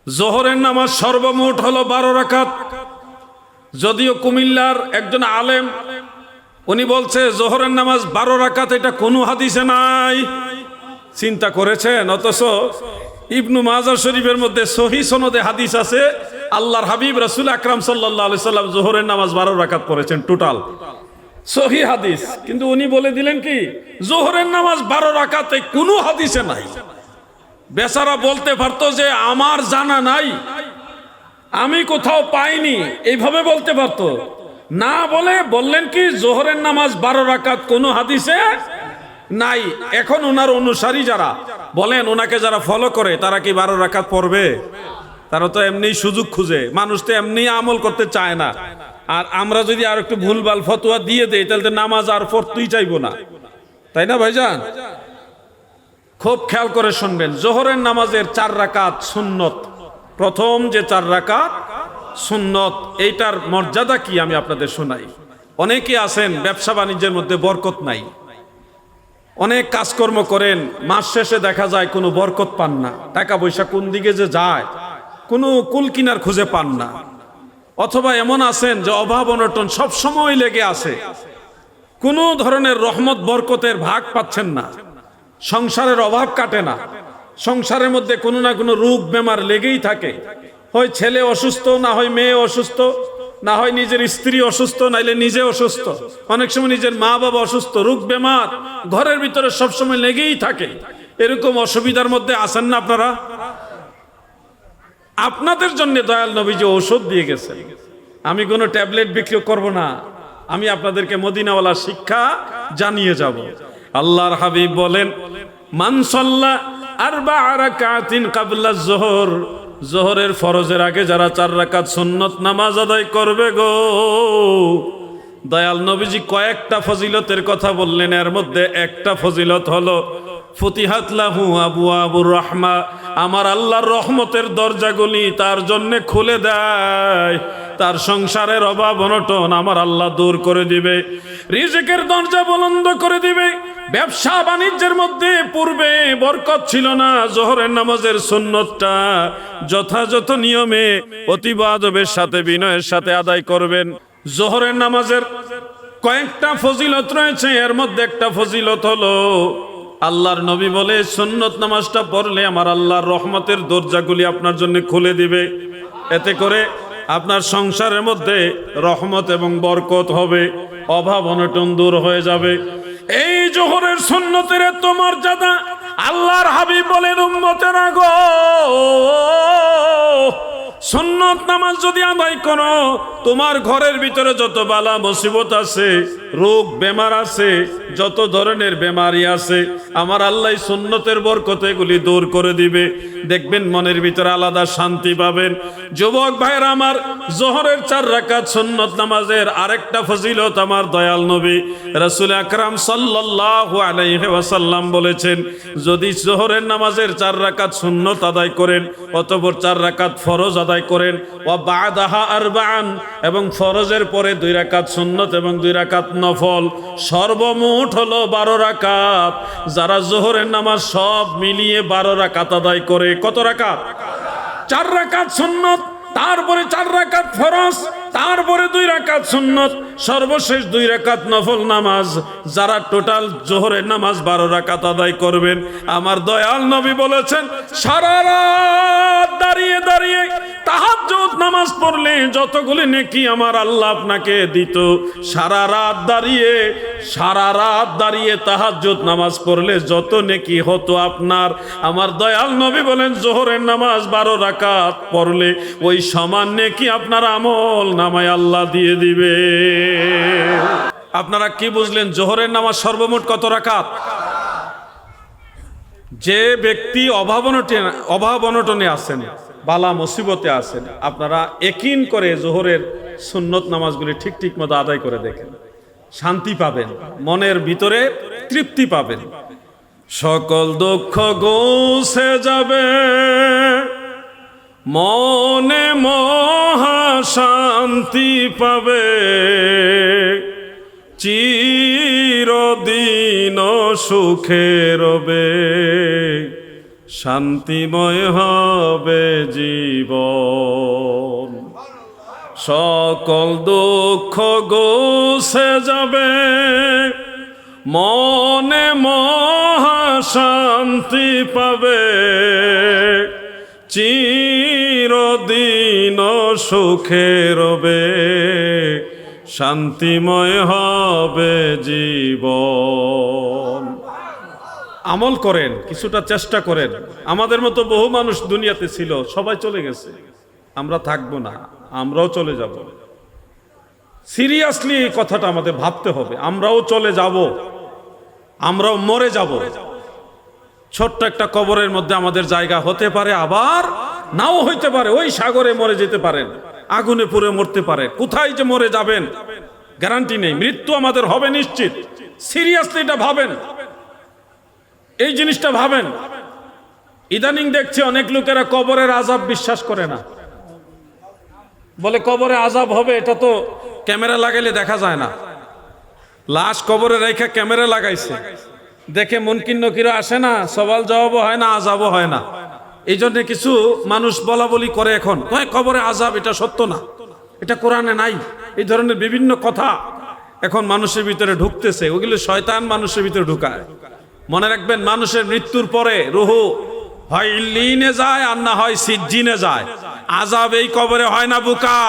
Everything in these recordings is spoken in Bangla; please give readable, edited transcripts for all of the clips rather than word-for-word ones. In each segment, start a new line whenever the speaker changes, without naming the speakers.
জোহরের নামাজ সর্বমোট হলো 12 রাকাত। যদিও কুমিল্লার একজন আলেম উনি বলছে জোহরের নামাজ 12 রাকাত, এটা কোনো হাদিসে নাই। চিন্তা করেছেন? অথচ ইবনু মাজাহ শরীফের মধ্যে সহিহ সনদে হাদিস আছে, আল্লাহর হাবিব রাসূল আকরাম সাল্লাল্লাহু আলাইহি সাল্লাম জোহরের নামাজ 12 রাকাত পড়েছেন টোটাল, সহিহ হাদিস। কিন্তু উনি বলে দিলেন কি জোহরের নামাজ 12 রাকাতে কোনো হাদিসে নাই। বেচারা বলতে পারতো যে আমার জানা নাই, আমি কোথাও পাইনি, এইভাবে বলতে পারতো না। বললেন কি জোহরের নামাজ 12 রাকাত কোনো হাদিসে নাই। এখন ওনার অনুসারী যারা বলেন, ওনাকে যারা ফলো করে, তারা কি 12 রাকাত পড়বে? তারা তো এমনি সুযোগ খুঁজে, মানুষ তো এমনি আমল করতে চায় না। আর আমরা যদি আর একটু ভুলভাল ফতোয়া দিয়ে দেই, তাহলে তো নামাজ আর পড়তেই চাইবো না, তাই না ভাইজান? খুব খেয়াল করে শুনবেন, জোহরের নামাজের 4 রাকাত সুন্নত। প্রথম যে 4 রাকাত সুন্নত, এইটার মর্যাদা কি আমি আপনাদের শোনাই। অনেকে আছেন ব্যবসা বাণিজ্যের মধ্যে বরকত নাই, অনেক কাজকর্ম করেন, মাস শেষে দেখা যায় কোনো বরকত পান না, টাকা পয়সা কোন দিকে যে যায় কোনো কুল কিনার খুঁজে পান না। অথবা এমন আছেন যে অভাব অনটন সব সময় লেগে আছে, কোনো ধরনের রহমত বরকতের ভাগ পাচ্ছেন না, সংসারের অভাব কাটে না, সংসারের মধ্যে কোনো না কোনো রোগ বেমার লেগেই থাকে। হয় ছেলে অসুস্থ, না হয় মেয়ে অসুস্থ, না হয় নিজের স্ত্রী অসুস্থ, নাইলে নিজে অসুস্থ, অনেক সময় নিজের মা বাবা অসুস্থ, রোগ বেমার ঘরের ভিতরে সবসময় লেগেই থাকে। এরকম অসুবিধার মধ্যে আছেন না আপনারা? আপনাদের জন্য দয়াল নবীজি ঔষধ দিয়ে গেছেন। আমি কোনো ট্যাবলেট বিক্রি করব না, আমি আপনাদেরকে মদিনাওয়ালা শিক্ষা জানিয়ে যাব। আল্লাহর হাবিব বলেন, মান সাল্লা আরবা'a রাকাতিন ক্বাবলা যোহর, যোহরের ফরজের আগে যারা 4 রাকাত সুন্নত নামাজ আদায় করবে গো। দয়াল নবীজি কয়েকটা ফজিলতের কথা বললেন, এর মধ্যে একটা ফজিলত হলো ফুতিহাত লাহু আবওয়াবুর রাহমা, আমার আল্লাহর রহমতের দরজাগুলি তার জন্য খুলে দেয়। তার সংসারের অভাব অনটন আমার আল্লাহ দূর করে দিবে, রিজিকের দরজা বুলন্দ করে দিবে। ব্যবসা বাণিজ্যের মধ্যে পূর্বে বরকত ছিল না, জোহরের নামাজের সুন্নতটা যথাযথ নিয়মে অতীব আদবের সাথে বিনয়ের সাথে আদায় করবেন। জোহরের নামাজের কয়েকটা ফজিলত রয়েছে, এর মধ্যে একটা ফজিলত হলো আল্লাহর নবী বলে সুন্নত নামাজটা পড়লে আমার আল্লাহর রহমতের দরজাগুলি আপনার জন্য খুলে দিবে। এতে করে আপনার সংসারের মধ্যে রহমত এবং বরকত হবে, অভাব অনটন দূর হয়ে যাবে। এই জোহরের সুন্নতের এত মর্যাদা, আল্লাহর হাবিব বলেন উম্মতেরা গো, সুন্নত নামাজ যদি আদায় করো, তোমার ঘরের ভিতরে যত বালা মুসিবত আছে, রোগ বেমার আছে, যত ধরনের বেমারি আছে, আমার আল্লাহ সুন্নতের বরকতে এগুলি দূর করে দিবে। দেখবেন মনের ভিতরে আলাদা শান্তি পাবেন। যুবক ভাইরা আমার, জোহরের 4 রাকাত সুন্নত নামাজের আরেকটা ফজিলত আমার দয়াল নবী রাসূল আকরাম সাল্লাল্লাহু আলাইহি ওয়াসাল্লাম বলেছেন, যদি জোহরের নামাজের 4 রাকাত সুন্নত আদায় করেন, অতঃপর 4 রাকাত ফরজ আদায় করেন, ওয়া বা'দাহা আরবা'আন, এবং ফরজের পরে 2 রাকাত সুন্নত এবং 2 রাকাত নফল, সর্বমোট হলো 12 রাকাত। যারা জোহরের নামাজ সব মিলিয়ে 12 রাকাত আদায় করে, কত রাকাত? 4 রাকাত সুন্নত, তারপরে 4 রাকাত ফরজ, তারপরে 2 রাকাত সুন্নত, সর্বশেষ 2 রাকাত নফল নামাজ। যারা টোটাল জোহরের নামাজ 12 রাকাত আদায় করবেন, আমার দয়াল নবী বলেছেন সারা রাত দাঁড়িয়ে দাঁড়িয়ে তাহাজ্জুদ নামাজ পড়লে যতগুলি নেকি আমার আল্লাহ আপনাকে দিত, সারা রাত দাঁড়িয়ে তাহাজ্জুদ নামাজ পড়লে যত নেকি হতো আপনার, আমার দয়াল নবী বলেন জোহরের নামাজ 12 রাকাত পড়লে ওই সমান নেকি আপনার আমল নামায় আল্লাহ দিয়ে দিবে। আপনারা কি বুঝলেন? জোহরের নামাজ সর্বমোট কত রাকাত? যে ব্যক্তি অভাব অনটনে আছেন, বালা মুসিবতে আছেন, আপনারা ইয়াকিন করে জোহরের সুন্নত নামাজগুলি ঠিক মতো আদায় করে দেখেন, শান্তি পাবেন, মনের ভিতরে তৃপ্তি পাবেন, সকল দুঃখ ঘুচে যাবে, মনে মহা শান্তি পাবে, চিরদিন সুখে রবে। শান্তিময় হবে জীবন। সকল দুঃখ গোছে যাবে, মনে মহা শান্তি পাবে, চিরদিন সুখে রবে, শান্তিময় হবে জীবন। আমল করেন, কিছুটা চেষ্টা করেন। আমাদের মতো বহু মানুষ দুনিয়াতে ছিল, সবাই চলে গেছে, আমরা থাকবো না, আমরাও চলে যাব। সিরিয়াসলি এই কথাটা আমাদের ভাবতে হবে, আমরাও চলে যাব, আমরাও মরে যাব। ছোট্ট একটা কবরের মধ্যে আমাদের জায়গা হতে পারে, আবার নাও হইতে পারে। ওই সাগরে মরে যেতে পারেন, আগুনে পুড়ে মরতে পারে, কোথায় যে মরে যাবেন গ্যারান্টি নেই। মৃত্যু আমাদের হবে নিশ্চিত। সিরিয়াসলি এটা ভাবেন, এই জিনিসটা ভাবেন। ইদানিং দেখছি অনেক লোকেরা কবরের আযাব বিশ্বাস করে না, বলে কবরে আযাব হবে, এটা তো ক্যামেরা লাগাইলে দেখা যায় না। লাশ কবরে রেখে ক্যামেরা লাগাইছে, দেখে মুনকির নকির আসে না, সওয়াল জবাবও হয় না, আযাবও হয় না। এই জন্য কিছু মানুষ বলা বলি করে এখন, কবরে আযাব, এটা সত্য না, এটা কোরআনে নাই। এই ধরনের বিভিন্ন কথা এখন মানুষের ভিতরে ঢুকতেছে, ওগুলো শয়তান মানুষের ভিতরে ঢুকায়। মনে রাখবেন, মানুষের মৃত্যুর পরে রুহু হয় ইল্লিনে যায় আর না হয় সিজ্জিনে যায়। আযাব এই কবরে হয় না বুকা,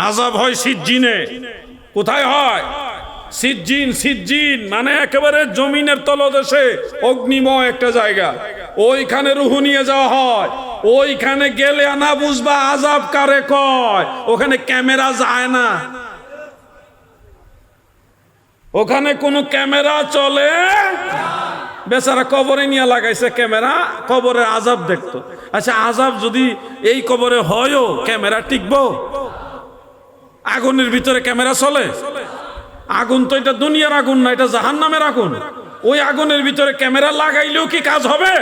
আযাব হয় সিজ্জিনে। কোথায় হয়? সিজ্জিন। সিজ্জিন মানে একেবারে জমিনের তলদেশে অগ্নিময় একটা জায়গা, ওইখানে রুহু নিয়ে যাওয়া হয়। ওইখানে গেলে না বুঝবা আযাব কারে কয়। ওখানে ক্যামেরা যায় না, ওখানে কোনো ক্যামেরা চলে। বেচারা কবরে নিয়ে লাগাইছে ক্যামেরা, কবরে আযাব দেখতো। আচ্ছা, আযাব যদি এই কবরে হয়ও, ক্যামেরা টিকবো? আগুনের ভিতরে ক্যামেরা চলে? আগুন তো এটা দুনিয়ার আগুন না, এটা জাহান্নামের আগুন। ওই আগুনের ভিতরে ক্যামেরা লাগাইলেও কি কাজ হবে?